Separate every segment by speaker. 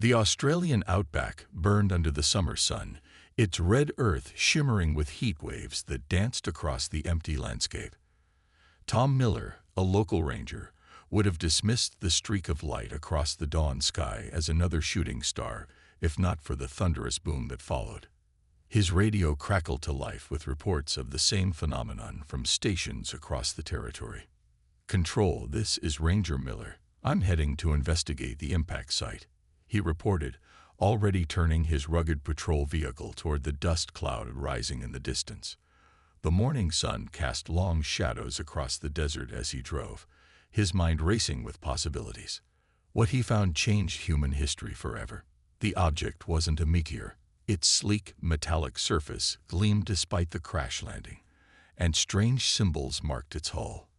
Speaker 1: The Australian outback burned under the summer sun, its red earth shimmering with heat waves that danced across the empty landscape. Tom Miller, a local ranger, would have dismissed the streak of light across the dawn sky as another shooting star, if not for the thunderous boom that followed. His radio crackled to life with reports of the same phenomenon from stations across the territory. "Control, this is Ranger Miller. I'm heading to investigate the impact site," he reported, already turning his rugged patrol vehicle toward the dust cloud rising in the distance. The morning sun cast long shadows across the desert as he drove, his mind racing with possibilities. What he found changed human history forever. The object wasn't a meteor. Its sleek, metallic surface gleamed despite the crash landing, and strange symbols marked its hull.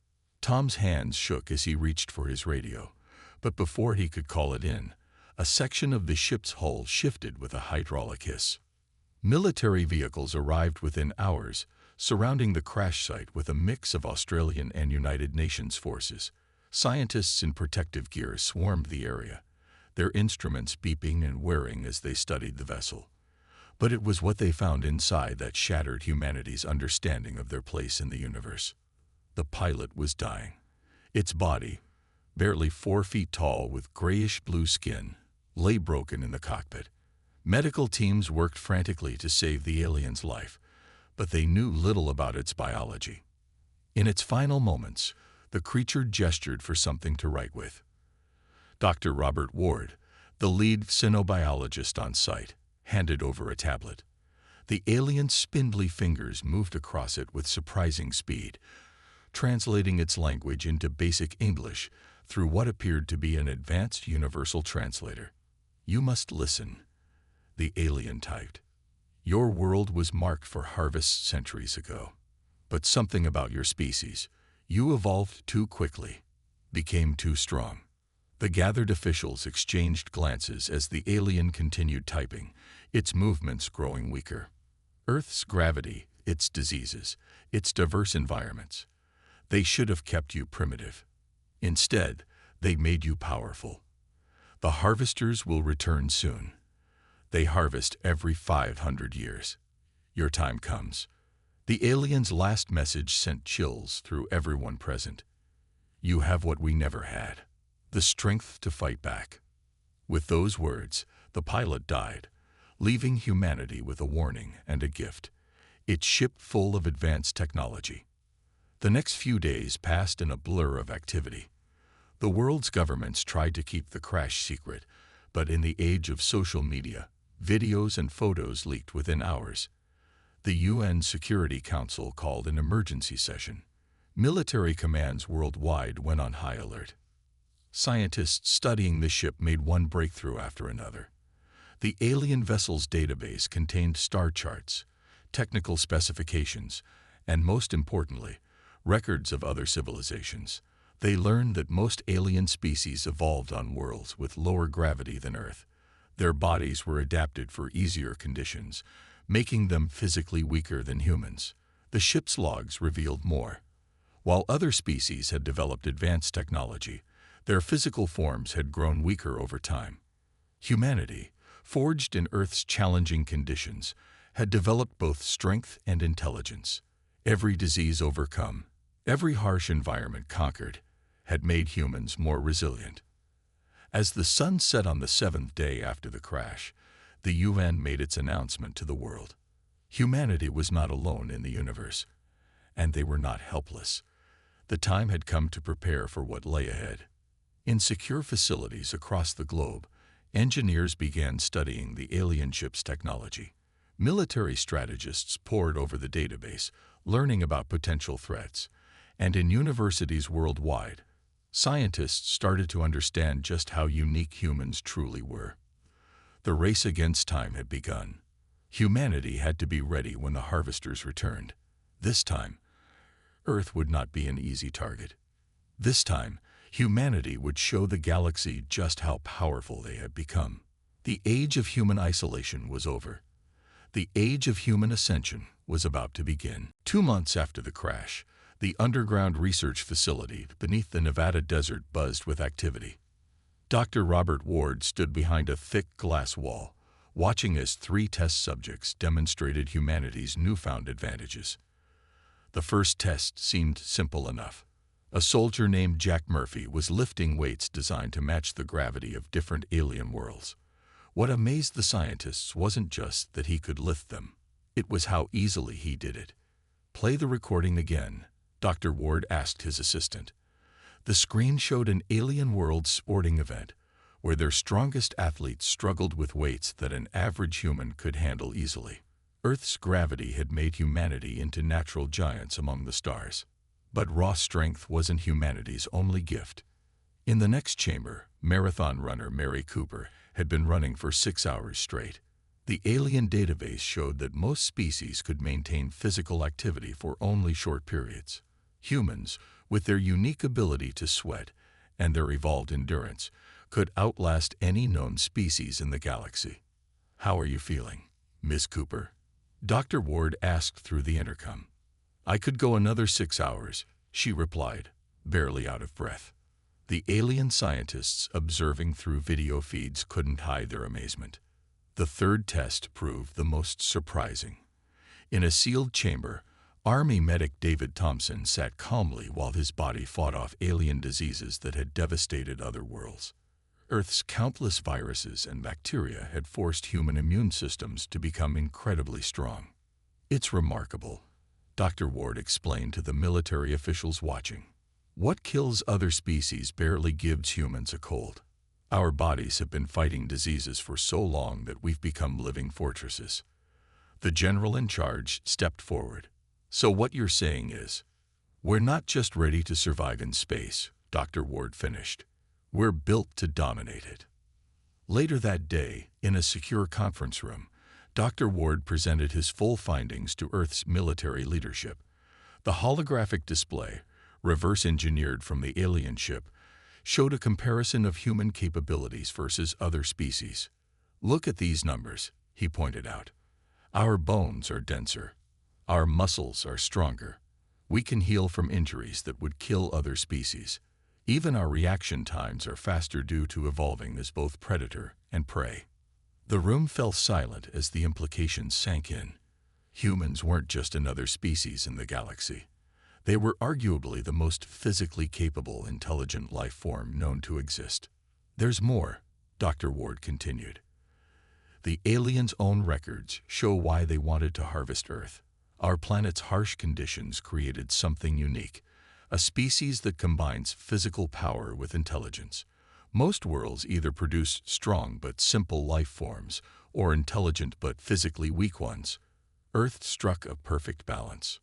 Speaker 1: Tom's hands shook as he reached for his radio, but before he could call it in, a section of the ship's hull shifted with a hydraulic hiss. Military vehicles arrived within hours, surrounding the crash site with a mix of Australian and United Nations forces. Scientists in protective gear swarmed the area, their instruments beeping and whirring as they studied the vessel. But it was what they found inside that shattered humanity's understanding of their place in the universe. The pilot was dying. Its body, barely 4 feet tall with grayish-blue skin, lay broken in the cockpit. Medical teams worked frantically to save the alien's life, but they knew little about its biology. In its final moments, the creature gestured for something to write with. Dr. Robert Ward, the lead cynobiologist on site, handed over a tablet. The alien's spindly fingers moved across it with surprising speed, translating its language into basic English through what appeared to be an advanced universal translator. "You must listen," the alien typed. "Your world was marked for harvest centuries ago. But something about your species, you evolved too quickly, became too strong." The gathered officials exchanged glances as the alien continued typing, its movements growing weaker. Earth's gravity, its diseases, its diverse environments. They should have kept you primitive. Instead, they made you powerful. The harvesters will return soon. They harvest every 500 years. Your time comes. The alien's last message sent chills through everyone present. You have what we never had. The strength to fight back. With those words, the pilot died, leaving humanity with a warning and a gift. Its ship full of advanced technology. The next few days passed in a blur of activity. The world's governments tried to keep the crash secret, but in the age of social media, videos and photos leaked within hours. The UN Security Council called an emergency session. Military commands worldwide went on high alert. Scientists studying the ship made one breakthrough after another. The alien vessel's database contained star charts, technical specifications, and most importantly, records of other civilizations. They learned that most alien species evolved on worlds with lower gravity than Earth. Their bodies were adapted for easier conditions, making them physically weaker than humans. The ship's logs revealed more. While other species had developed advanced technology, their physical forms had grown weaker over time. Humanity, forged in Earth's challenging conditions, had developed both strength and intelligence. Every disease overcome, every harsh environment conquered, had made humans more resilient. As the sun set on the 7th day after the crash, the UN made its announcement to the world. Humanity was not alone in the universe, and they were not helpless. The time had come to prepare for what lay ahead. In secure facilities across the globe, engineers began studying the alien ship's technology. Military strategists pored over the database, learning about potential threats. And in universities worldwide, scientists started to understand just how unique humans truly were. The race against time had begun. Humanity had to be ready when the harvesters returned. This time, Earth would not be an easy target. This time, humanity would show the galaxy just how powerful they had become. The age of human isolation was over. The age of human ascension was about to begin. 2 months after the crash, the underground research facility beneath the Nevada desert buzzed with activity. Dr. Robert Ward stood behind a thick glass wall, watching as 3 test subjects demonstrated humanity's newfound advantages. The first test seemed simple enough. A soldier named Jack Murphy was lifting weights designed to match the gravity of different alien worlds. What amazed the scientists wasn't just that he could lift them. It was how easily he did it. "Play the recording again," Dr. Ward asked his assistant. The screen showed an alien world sporting event where their strongest athletes struggled with weights that an average human could handle easily. Earth's gravity had made humanity into natural giants among the stars. But raw strength wasn't humanity's only gift. In the next chamber, marathon runner Mary Cooper had been running for 6 hours straight. The alien database showed that most species could maintain physical activity for only short periods. Humans, with their unique ability to sweat and their evolved endurance, could outlast any known species in the galaxy. "How are you feeling, Miss Cooper?" Dr. Ward asked through the intercom. "I could go another 6 hours," she replied, barely out of breath. The alien scientists observing through video feeds couldn't hide their amazement. The third test proved the most surprising. In a sealed chamber, Army medic David Thompson sat calmly while his body fought off alien diseases that had devastated other worlds. Earth's countless viruses and bacteria had forced human immune systems to become incredibly strong. "It's remarkable," Dr. Ward explained to the military officials watching. "What kills other species barely gives humans a cold. Our bodies have been fighting diseases for so long that we've become living fortresses." The general in charge stepped forward. "So what you're saying is, we're not just ready to survive in space," Dr. Ward finished. "We're built to dominate it." Later that day, in a secure conference room, Dr. Ward presented his full findings to Earth's military leadership. The holographic display, reverse-engineered from the alien ship, showed a comparison of human capabilities versus other species. "Look at these numbers," he pointed out. "Our bones are denser. Our muscles are stronger. We can heal from injuries that would kill other species. Even our reaction times are faster due to evolving as both predator and prey." The room fell silent as the implications sank in. Humans weren't just another species in the galaxy. They were arguably the most physically capable, intelligent life form known to exist. "There's more," Dr. Ward continued. "The aliens' own records show why they wanted to harvest Earth. Our planet's harsh conditions created something unique, a species that combines physical power with intelligence. Most worlds either produce strong but simple life forms or intelligent but physically weak ones. Earth struck a perfect balance."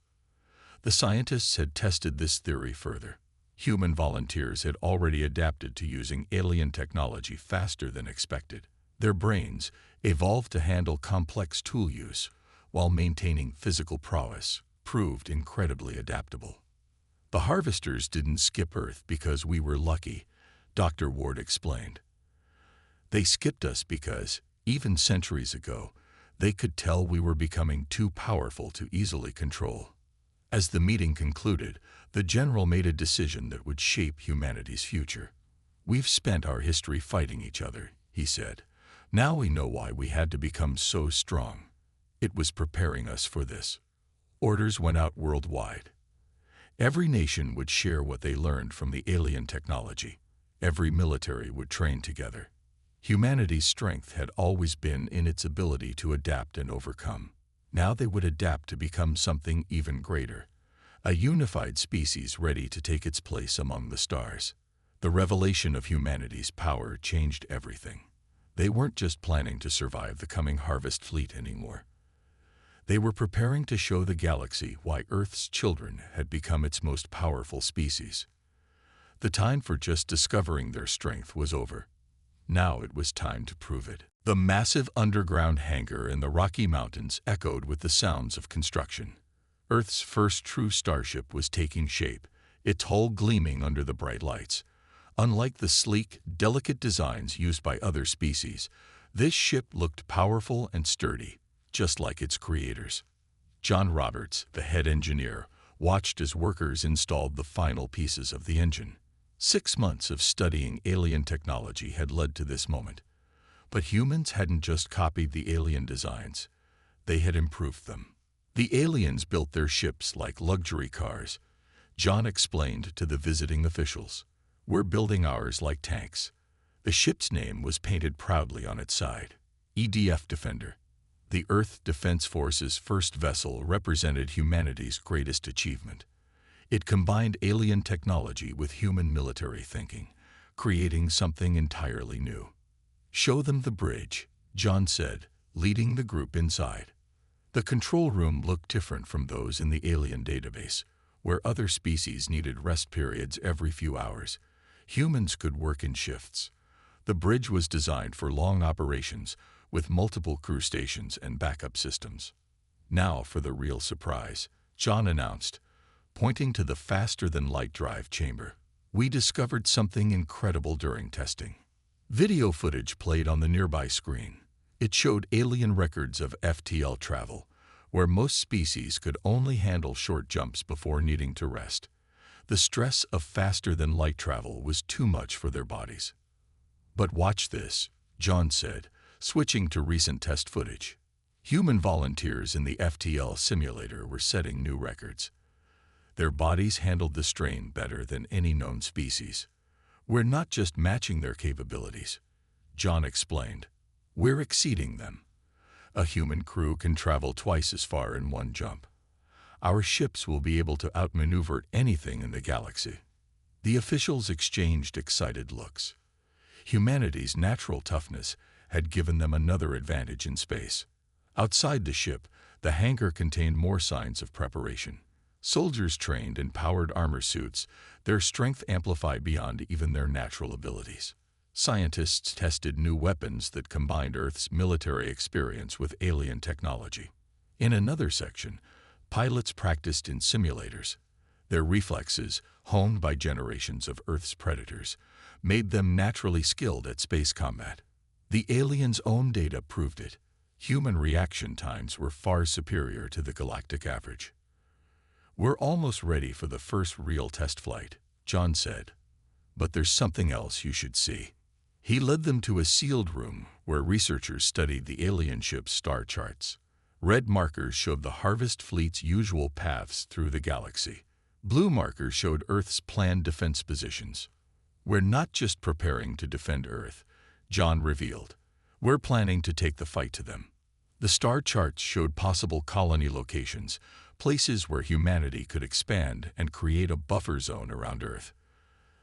Speaker 1: The scientists had tested this theory further. Human volunteers had already adapted to using alien technology faster than expected. Their brains, evolved to handle complex tool use while maintaining physical prowess, proved incredibly adaptable. "The harvesters didn't skip Earth because we were lucky," Dr. Ward explained. "They skipped us because, even centuries ago, they could tell we were becoming too powerful to easily control." As the meeting concluded, the general made a decision that would shape humanity's future. "We've spent our history fighting each other," he said. "Now we know why we had to become so strong. It was preparing us for this." Orders went out worldwide. Every nation would share what they learned from the alien technology. Every military would train together. Humanity's strength had always been in its ability to adapt and overcome. Now they would adapt to become something even greater, a unified species ready to take its place among the stars. The revelation of humanity's power changed everything. They weren't just planning to survive the coming harvest fleet anymore. They were preparing to show the galaxy why Earth's children had become its most powerful species. The time for just discovering their strength was over. Now it was time to prove it. The massive underground hangar in the Rocky Mountains echoed with the sounds of construction. Earth's first true starship was taking shape, its hull gleaming under the bright lights. Unlike the sleek, delicate designs used by other species, this ship looked powerful and sturdy, just like its creators. John Roberts, the head engineer, watched as workers installed the final pieces of the engine. 6 months of studying alien technology had led to this moment. But humans hadn't just copied the alien designs, they had improved them. The aliens built their ships like luxury cars. John explained to the visiting officials. We're building ours like tanks. The ship's name was painted proudly on its side. EDF Defender. The Earth Defense Force's first vessel represented humanity's greatest achievement. It combined alien technology with human military thinking, creating something entirely new. Show them the bridge, John said, leading the group inside. The control room looked different from those in the alien database, where other species needed rest periods every few hours. Humans could work in shifts. The bridge was designed for long operations, with multiple crew stations and backup systems. Now for the real surprise, John announced, pointing to the faster-than-light drive chamber. We discovered something incredible during testing. Video footage played on the nearby screen. It showed alien records of FTL travel, where most species could only handle short jumps before needing to rest. The stress of faster-than-light travel was too much for their bodies. But watch this, John said, switching to recent test footage. Human volunteers in the FTL simulator were setting new records. Their bodies handled the strain better than any known species. We're not just matching their capabilities, John explained. We're exceeding them. A human crew can travel twice as far in one jump. Our ships will be able to outmaneuver anything in the galaxy. The officials exchanged excited looks. Humanity's natural toughness had given them another advantage in space. Outside the ship, the hangar contained more signs of preparation. Soldiers trained in powered armor suits, their strength amplified beyond even their natural abilities. Scientists tested new weapons that combined Earth's military experience with alien technology. In another section, pilots practiced in simulators. Their reflexes, honed by generations of Earth's predators, made them naturally skilled at space combat. The aliens' own data proved it. Human reaction times were far superior to the galactic average. We're almost ready for the first real test flight, John said. But there's something else you should see. He led them to a sealed room where researchers studied the alien ship's star charts. Red markers showed the Harvest Fleet's usual paths through the galaxy. Blue markers showed Earth's planned defense positions. We're not just preparing to defend Earth, John revealed. We're planning to take the fight to them. The star charts showed possible colony locations, places where humanity could expand and create a buffer zone around Earth.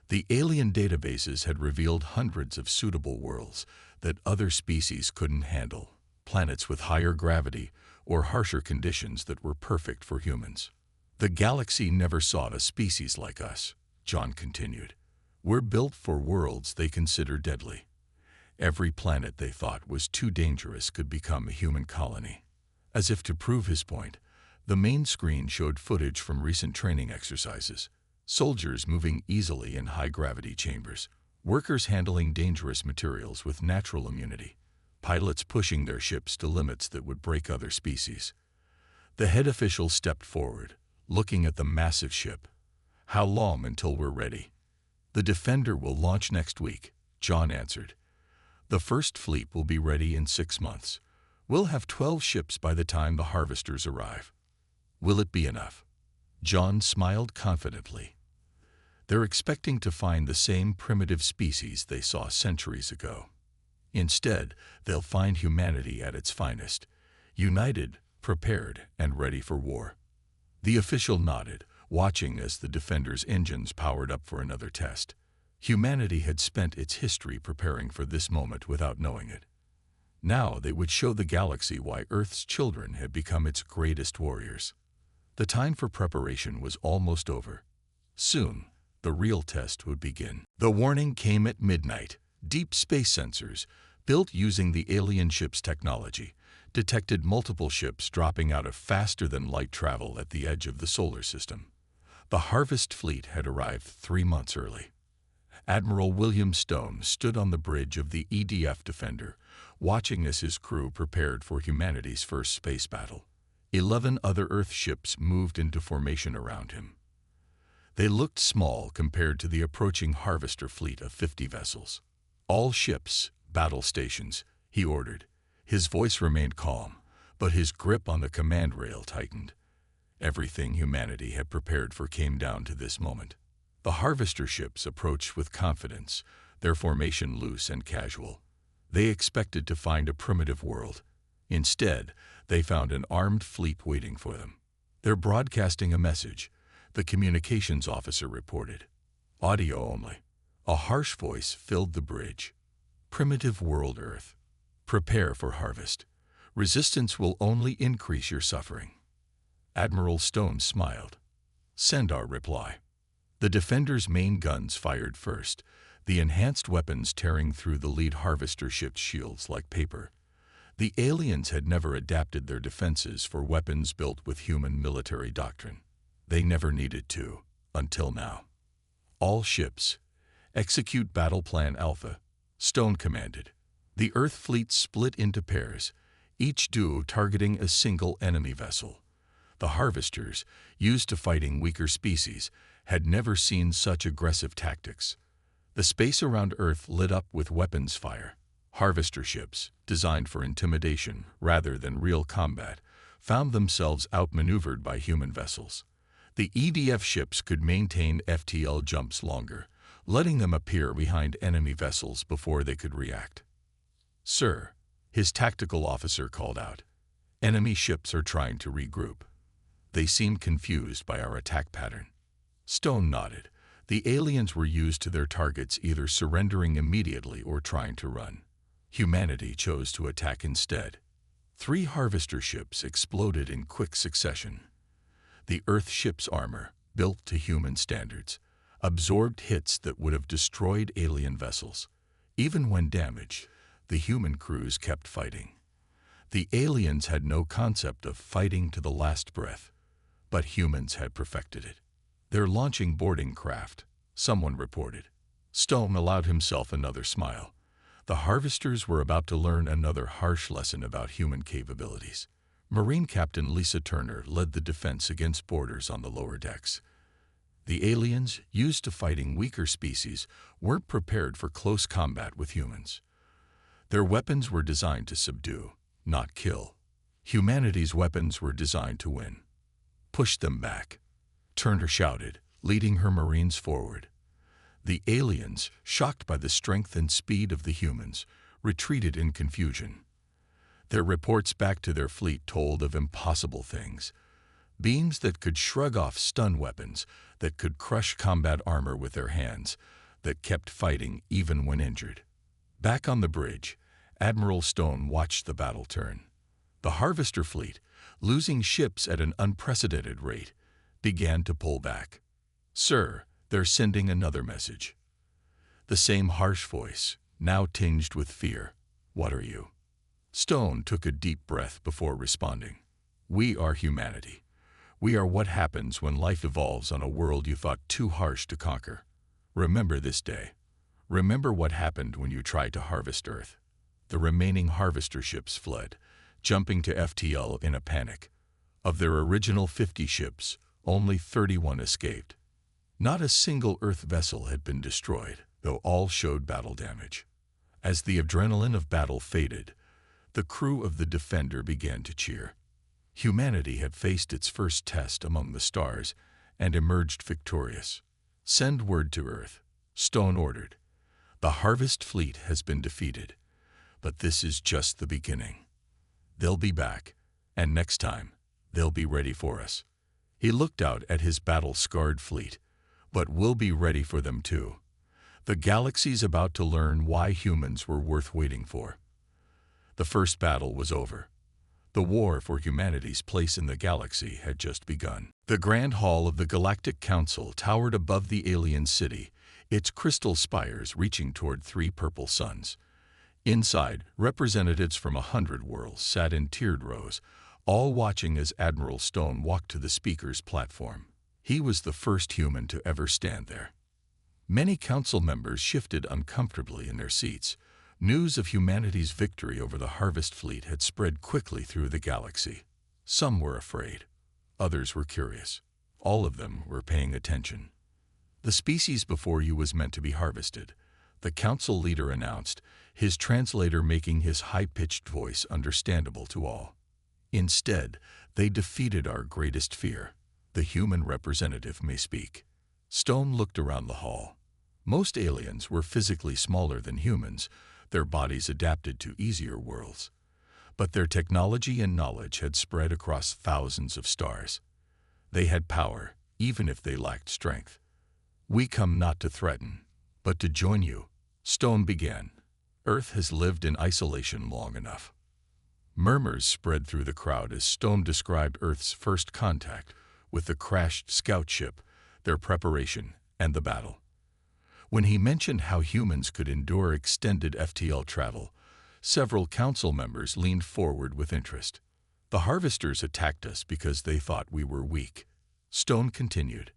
Speaker 1: The alien databases had revealed hundreds of suitable worlds that other species couldn't handle, planets with higher gravity or harsher conditions that were perfect for humans. The galaxy never saw a species like us, John continued. We're built for worlds they consider deadly. Every planet they thought was too dangerous could become a human colony. As if to prove his point, the main screen showed footage from recent training exercises. Soldiers moving easily in high-gravity chambers, workers handling dangerous materials with natural immunity, pilots pushing their ships to limits that would break other species. The head official stepped forward, looking at the massive ship. How long until we're ready? The Defender will launch next week, John answered. The first fleet will be ready in 6 months. We'll have 12 ships by the time the harvesters arrive. Will it be enough? John smiled confidently. They're expecting to find the same primitive species they saw centuries ago. Instead, they'll find humanity at its finest, united, prepared, and ready for war. The official nodded, watching as the Defender's engines powered up for another test. Humanity had spent its history preparing for this moment without knowing it. Now they would show the galaxy why Earth's children had become its greatest warriors. The time for preparation was almost over. Soon, the real test would begin. The warning came at midnight. Deep space sensors, built using the alien ship's technology, detected multiple ships dropping out of faster-than-light travel at the edge of the solar system. The Harvest Fleet had arrived 3 months early. Admiral William Stone stood on the bridge of the EDF Defender, watching as his crew prepared for humanity's first space battle. 11 other Earth ships moved into formation around him. They looked small compared to the approaching harvester fleet of 50 vessels. "All ships, battle stations," he ordered. His voice remained calm, but his grip on the command rail tightened. Everything humanity had prepared for came down to this moment. The harvester ships approached with confidence, their formation loose and casual. They expected to find a primitive world. Instead, they found an armed fleet waiting for them. "They're broadcasting a message," the communications officer reported. "Audio only." A harsh voice filled the bridge. "Primitive world Earth. Prepare for harvest. Resistance will only increase your suffering." Admiral Stone smiled. "Send our reply." The Defender's main guns fired first, the enhanced weapons tearing through the lead harvester ship's shields like paper. The aliens had never adapted their defenses for weapons built with human military doctrine. They never needed to, until now. "All ships, execute Battle Plan Alpha," Stone commanded. The Earth fleet split into pairs, each duo targeting a single enemy vessel. The harvesters, used to fighting weaker species, had never seen such aggressive tactics. The space around Earth lit up with weapons fire. Harvester ships, designed for intimidation rather than real combat, found themselves outmaneuvered by human vessels. The EDF ships could maintain FTL jumps longer, letting them appear behind enemy vessels before they could react. "Sir," his tactical officer called out, "enemy ships are trying to regroup. They seem confused by our attack pattern." Stone nodded. The aliens were used to their targets either surrendering immediately or trying to run. Humanity chose to attack instead. 3 harvester ships exploded in quick succession. The Earth ship's armor, built to human standards, absorbed hits that would have destroyed alien vessels. Even when damaged, the human crews kept fighting. The aliens had no concept of fighting to the last breath, but humans had perfected it. "They're launching boarding craft," someone reported. Stone allowed himself another smile. The harvesters were about to learn another harsh lesson about human capabilities. Marine Captain Lisa Turner led the defense against boarders on the lower decks. The aliens, used to fighting weaker species, weren't prepared for close combat with humans. Their weapons were designed to subdue, not kill. Humanity's weapons were designed to win. "Push them back," Turner shouted, leading her Marines forward. The aliens, shocked by the strength and speed of the humans, retreated in confusion. Their reports back to their fleet told of impossible things. Beams that could shrug off stun weapons, that could crush combat armor with their hands, that kept fighting even when injured. Back on the bridge, Admiral Stone watched the battle turn. The harvester fleet, losing ships at an unprecedented rate, began to pull back. "Sir, they're sending another message." The same harsh voice, now tinged with fear. "What are you?" Stone took a deep breath before responding. "We are humanity. We are what happens when life evolves on a world you thought too harsh to conquer. Remember this day. Remember what happened when you tried to harvest Earth." The remaining harvester ships fled, jumping to FTL in a panic. Of their original 50 ships, only 31 escaped. Not a single Earth vessel had been destroyed, though all showed battle damage. As the adrenaline of battle faded, the crew of the Defender began to cheer. Humanity had faced its first test among the stars and emerged victorious. "Send word to Earth," Stone ordered. "The Harvest Fleet has been defeated, but this is just the beginning. They'll be back, and next time, they'll be ready for us." He looked out at his battle-scarred fleet, "but we'll be ready for them too. The galaxy's about to learn why humans were worth waiting for." The first battle was over. The war for humanity's place in the galaxy had just begun. The Grand Hall of the Galactic Council towered above the alien city, its crystal spires reaching toward 3 purple suns. Inside, representatives from 100 worlds sat in tiered rows, all watching as Admiral Stone walked to the speaker's platform. He was the first human to ever stand there. Many council members shifted uncomfortably in their seats. News of humanity's victory over the Harvest Fleet had spread quickly through the galaxy. Some were afraid. Others were curious. All of them were paying attention. The species before you was meant to be harvested, the council leader announced, his translator making his high-pitched voice understandable to all. Instead, they defeated our greatest fear. The human representative may speak. Stone looked around the hall. Most aliens were physically smaller than humans, their bodies adapted to easier worlds. But their technology and knowledge had spread across thousands of stars. They had power, even if they lacked strength. "We come not to threaten, but to join you," Stone began. "Earth has lived in isolation long enough." Murmurs spread through the crowd as Stone described Earth's first contact with the crashed scout ship, their preparation, and the battle. When he mentioned how humans could endure extended FTL travel, several council members leaned forward with interest. "The harvesters attacked us because they thought we were weak," Stone continued.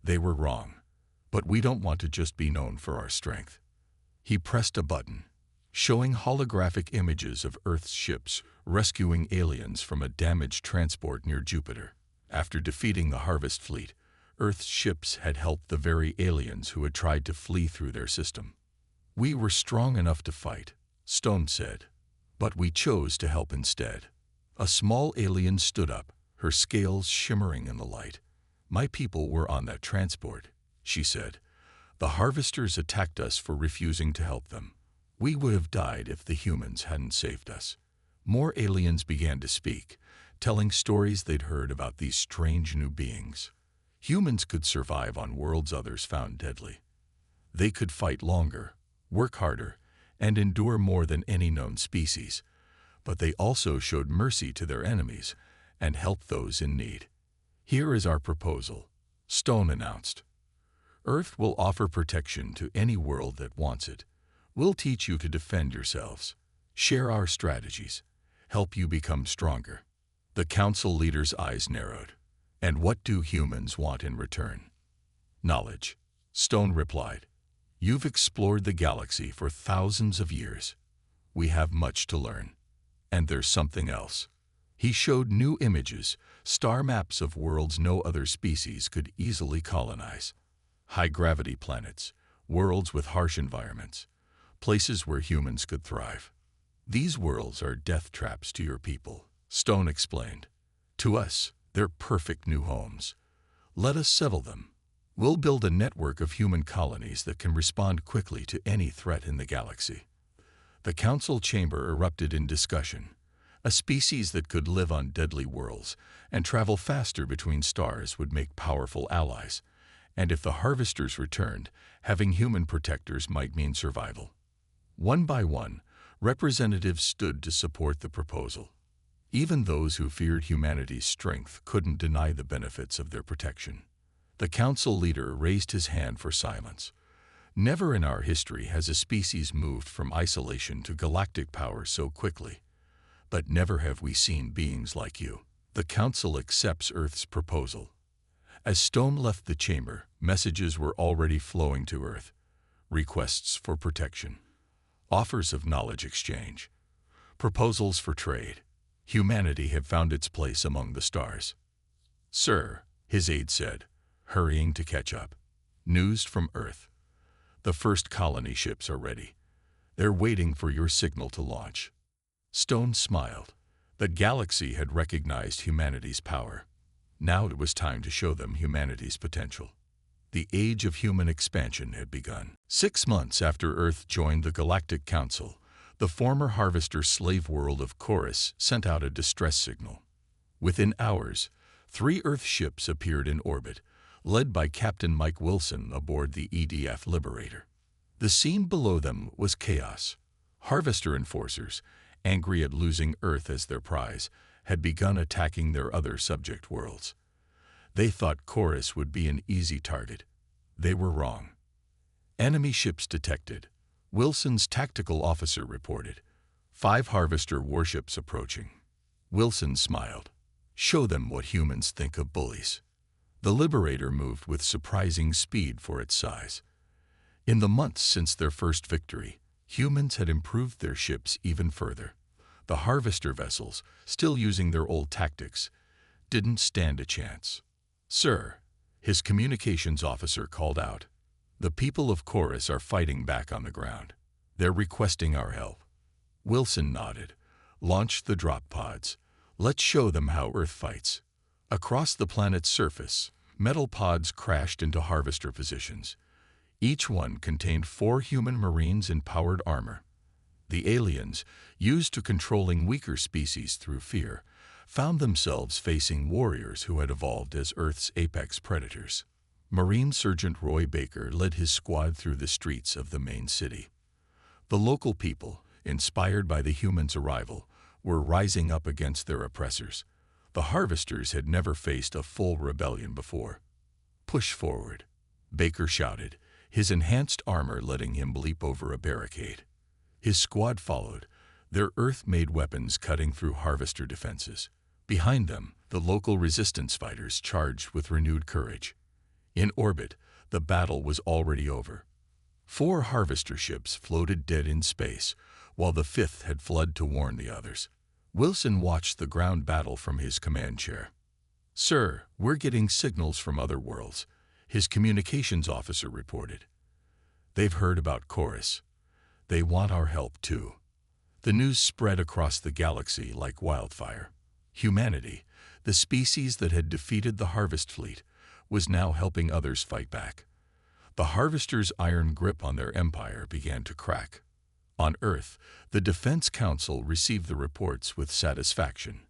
Speaker 1: "They were wrong, but we don't want to just be known for our strength." He pressed a button, showing holographic images of Earth's ships rescuing aliens from a damaged transport near Jupiter. After defeating the Harvest Fleet, Earth's ships had helped the very aliens who had tried to flee through their system. "We were strong enough to fight," Stone said, "but we chose to help instead." A small alien stood up, her scales shimmering in the light. "My people were on that transport," she said. "The harvesters attacked us for refusing to help them. We would have died if the humans hadn't saved us." More aliens began to speak, telling stories they'd heard about these strange new beings. Humans could survive on worlds others found deadly. They could fight longer, work harder, and endure more than any known species. But they also showed mercy to their enemies and helped those in need. "Here is our proposal," Stone announced. "Earth will offer protection to any world that wants it. We'll teach you to defend yourselves, share our strategies, help you become stronger." The council leader's eyes narrowed. "And what do humans want in return?" "Knowledge," Stone replied. "You've explored the galaxy for thousands of years. We have much to learn. And there's something else." He showed new images, star maps of worlds no other species could easily colonize. High-gravity planets, worlds with harsh environments, places where humans could thrive. "These worlds are death traps to your people," Stone explained. "To us, they're perfect new homes. Let us settle them. We'll build a network of human colonies that can respond quickly to any threat in the galaxy." The council chamber erupted in discussion. A species that could live on deadly worlds and travel faster between stars would make powerful allies. And if the harvesters returned, having human protectors might mean survival. One by one, representatives stood to support the proposal. Even those who feared humanity's strength couldn't deny the benefits of their protection. The council leader raised his hand for silence. "Never in our history has a species moved from isolation to galactic power so quickly. But never have we seen beings like you. The council accepts Earth's proposal." As Stone left the chamber, messages were already flowing to Earth. Requests for protection, offers of knowledge exchange, proposals for trade. Humanity had found its place among the stars. "Sir," his aide said, hurrying to catch up. "News from Earth. The first colony ships are ready. They're waiting for your signal to launch." Stone smiled. The galaxy had recognized humanity's power. Now it was time to show them humanity's potential. The age of human expansion had begun. 6 months after Earth joined the Galactic Council, the former harvester slave world of Chorus sent out a distress signal. Within hours, 3 Earth ships appeared in orbit, led by Captain Mike Wilson aboard the EDF Liberator. The scene below them was chaos. Harvester enforcers, angry at losing Earth as their prize, had begun attacking their other subject worlds. They thought Chorus would be an easy target. They were wrong. "Enemy ships detected," Wilson's tactical officer reported. 5 harvester warships approaching. Wilson smiled. "Show them what humans think of bullies." The Liberator moved with surprising speed for its size. In the months since their first victory, humans had improved their ships even further. The harvester vessels, still using their old tactics, didn't stand a chance. "Sir," His communications officer called out, "The people of Chorus are fighting back on the ground. They're requesting our help." Wilson nodded. "Launch the drop pods. Let's show them how Earth fights." Across the planet's surface, metal pods crashed into harvester positions. Each one contained 4 human Marines in powered armor. The aliens, used to controlling weaker species through fear, found themselves facing warriors who had evolved as Earth's apex predators. Marine Sergeant Roy Baker led his squad through the streets of the main city. The local people, inspired by the humans' arrival, were rising up against their oppressors. The harvesters had never faced a full rebellion before. "Push forward," Baker shouted, his enhanced armor letting him leap over a barricade. His squad followed, their Earth-made weapons cutting through harvester defenses. Behind them, the local resistance fighters charged with renewed courage. In orbit, the battle was already over. 4 harvester ships floated dead in space, while the 5th had fled to warn the others. Wilson watched the ground battle from his command chair. "Sir, we're getting signals from other worlds," his communications officer reported. "They've heard about Chorus. They want our help too." The news spread across the galaxy like wildfire. Humanity, the species that had defeated the Harvest Fleet, was now helping others fight back. The Harvesters' iron grip on their empire began to crack. On Earth, the Defense Council received the reports with satisfaction.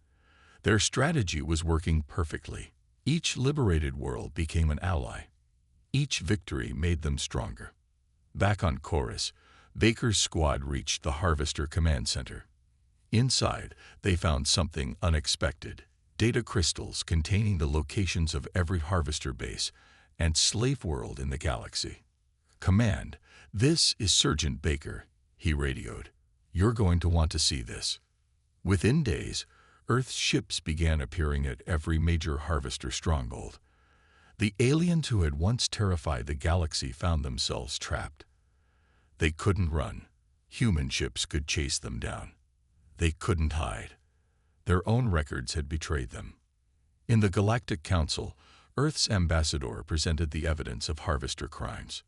Speaker 1: Their strategy was working perfectly. Each liberated world became an ally. Each victory made them stronger. Back on Chorus, Baker's squad reached the Harvester Command Center. Inside, they found something unexpected: data crystals containing the locations of every Harvester base and slave world in the galaxy. "Command, this is Sergeant Baker," he radioed. "You're going to want to see this." Within days, Earth's ships began appearing at every major Harvester stronghold. The aliens who had once terrified the galaxy found themselves trapped. They couldn't run. Human ships could chase them down. They couldn't hide. Their own records had betrayed them. In the Galactic Council, Earth's ambassador presented the evidence of Harvester crimes.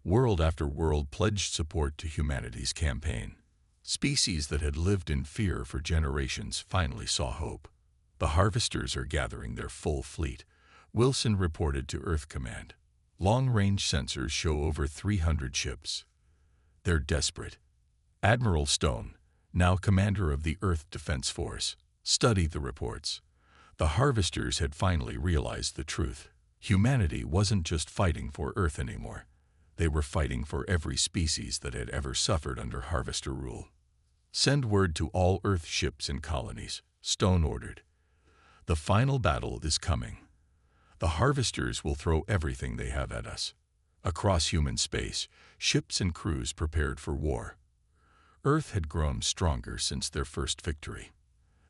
Speaker 1: World after world pledged support to humanity's campaign. Species that had lived in fear for generations finally saw hope. "The Harvesters are gathering their full fleet," Wilson reported to Earth Command. "Long-range sensors show over 300 ships. They're desperate." Admiral Stone, now commander of the Earth Defense Force, studied the reports. The Harvesters had finally realized the truth. Humanity wasn't just fighting for Earth anymore. They were fighting for every species that had ever suffered under Harvester rule. "Send word to all Earth ships and colonies," Stone ordered. "The final battle is coming. The Harvesters will throw everything they have at us." Across human space, ships and crews prepared for war. Earth had grown stronger since their first victory.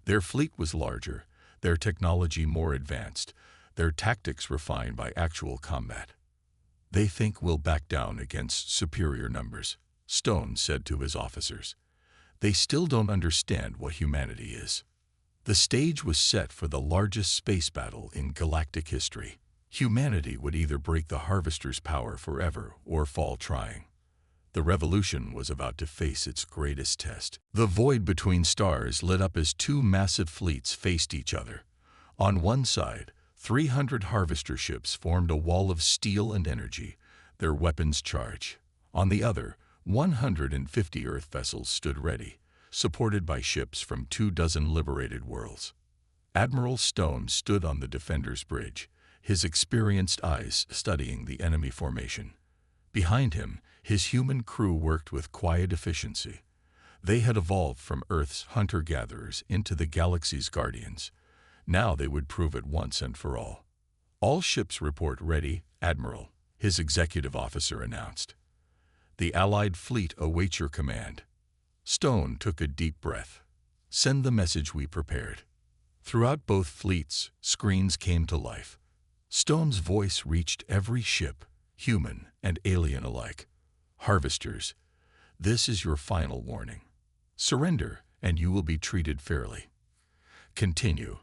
Speaker 1: Their fleet was larger, their technology more advanced, their tactics refined by actual combat. "They think we'll back down against superior numbers," Stone said to his officers. "They still don't understand what humanity is." The stage was set for the largest space battle in galactic history. Humanity would either break the Harvesters' power forever or fall trying. The revolution was about to face its greatest test. The void between stars lit up as 2 massive fleets faced each other. On one side, 300 Harvester ships formed a wall of steel and energy, their weapons charged. On the other, 150 Earth vessels stood ready, supported by ships from 24 liberated worlds. Admiral Stone stood on the Defender's bridge, his experienced eyes studying the enemy formation. Behind him, his human crew worked with quiet efficiency. They had evolved from Earth's hunter-gatherers into the galaxy's guardians. Now they would prove it once and for all. "All ships report ready, Admiral," his executive officer announced. "The Allied fleet awaits your command." Stone took a deep breath. "Send the message we prepared." Throughout both fleets, screens came to life. Stone's voice reached every ship, human and alien alike. "Harvesters, this is your final warning. Surrender, and you will be treated fairly. Continue,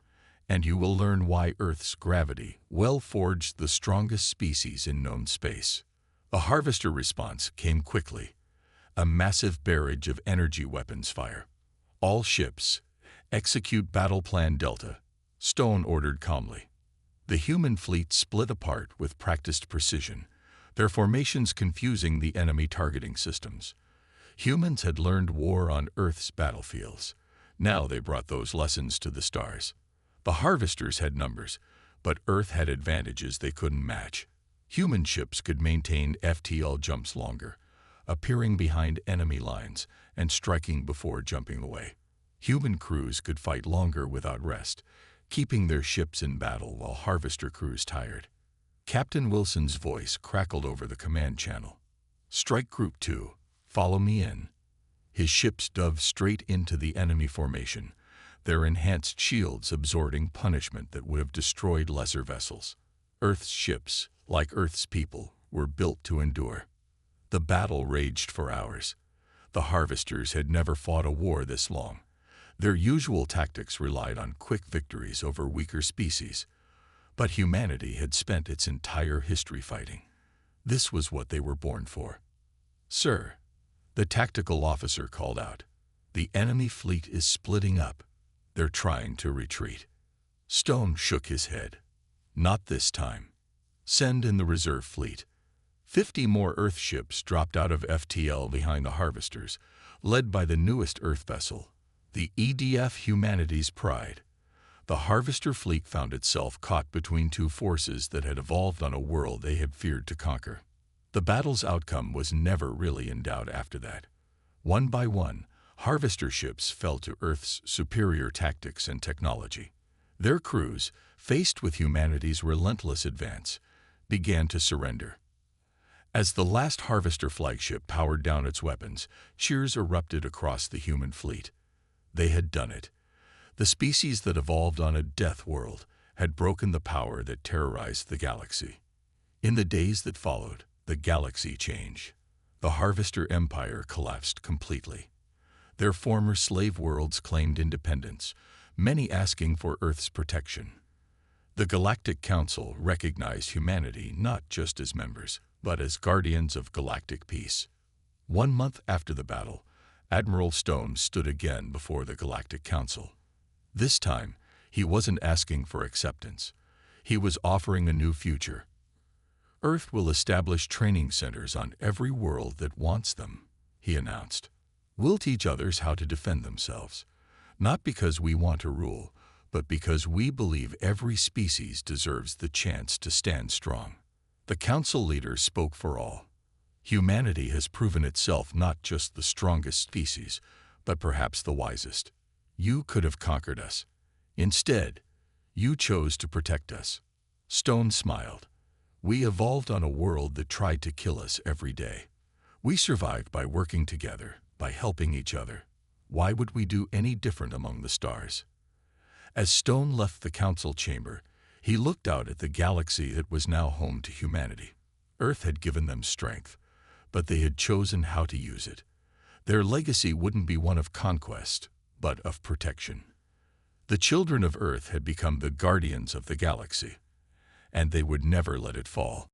Speaker 1: and you will learn why Earth's gravity well forged the strongest species in known space. A harvester response came quickly, a massive barrage of energy weapons fire. All ships, execute Battle Plan Delta, Stone ordered calmly. The human fleet split apart with practiced precision, their formations confusing the enemy targeting systems. Humans had learned war on Earth's battlefields. Now they brought those lessons to the stars. The harvesters had numbers, but Earth had advantages they couldn't match. Human ships could maintain FTL jumps longer, appearing behind enemy lines and striking before jumping away. Human crews could fight longer without rest, keeping their ships in battle while harvester crews tired. Captain Wilson's voice crackled over the command channel. "Strike Group 2, follow me in." His ships dove straight into the enemy formation, their enhanced shields absorbing punishment that would have destroyed lesser vessels. Earth's ships, like Earth's people, were built to endure. The battle raged for hours. The harvesters had never fought a war this long. Their usual tactics relied on quick victories over weaker species. But humanity had spent its entire history fighting. This was what they were born for. "Sir," the tactical officer called out, "the enemy fleet is splitting up. They're trying to retreat." Stone shook his head. "Not this time. Send in the reserve fleet." 50 more Earth ships dropped out of FTL behind the harvesters, led by the newest Earth vessel, the EDF Humanity's Pride. The harvester fleet found itself caught between two forces that had evolved on a world they had feared to conquer. The battle's outcome was never really in doubt after that. One by one, harvester ships fell to Earth's superior tactics and technology. Their crews, faced with humanity's relentless advance, began to surrender. As the last harvester flagship powered down its weapons, cheers erupted across the human fleet. They had done it. The species that evolved on a death world had broken the power that terrorized the galaxy. In the days that followed, the galaxy changed. The Harvester Empire collapsed completely. Their former slave worlds claimed independence, many asking for Earth's protection. The Galactic Council recognized humanity not just as members, but as guardians of galactic peace. 1 month after the battle, Admiral Stone stood again before the Galactic Council. This time, he wasn't asking for acceptance. He was offering a new future. "Earth will establish training centers on every world that wants them," he announced. "We'll teach others how to defend themselves, not because we want to rule, but because we believe every species deserves the chance to stand strong." The council leader spoke for all. "Humanity has proven itself not just the strongest species, but perhaps the wisest. You could have conquered us. Instead, you chose to protect us." Stone smiled. "We evolved on a world that tried to kill us every day. We survived by working together, by helping each other. Why would we do any different among the stars?" As Stone left the council chamber, he looked out at the galaxy that was now home to humanity. Earth had given them strength, but they had chosen how to use it. Their legacy wouldn't be one of conquest, but of protection. The children of Earth had become the guardians of the galaxy, and they would never let it fall.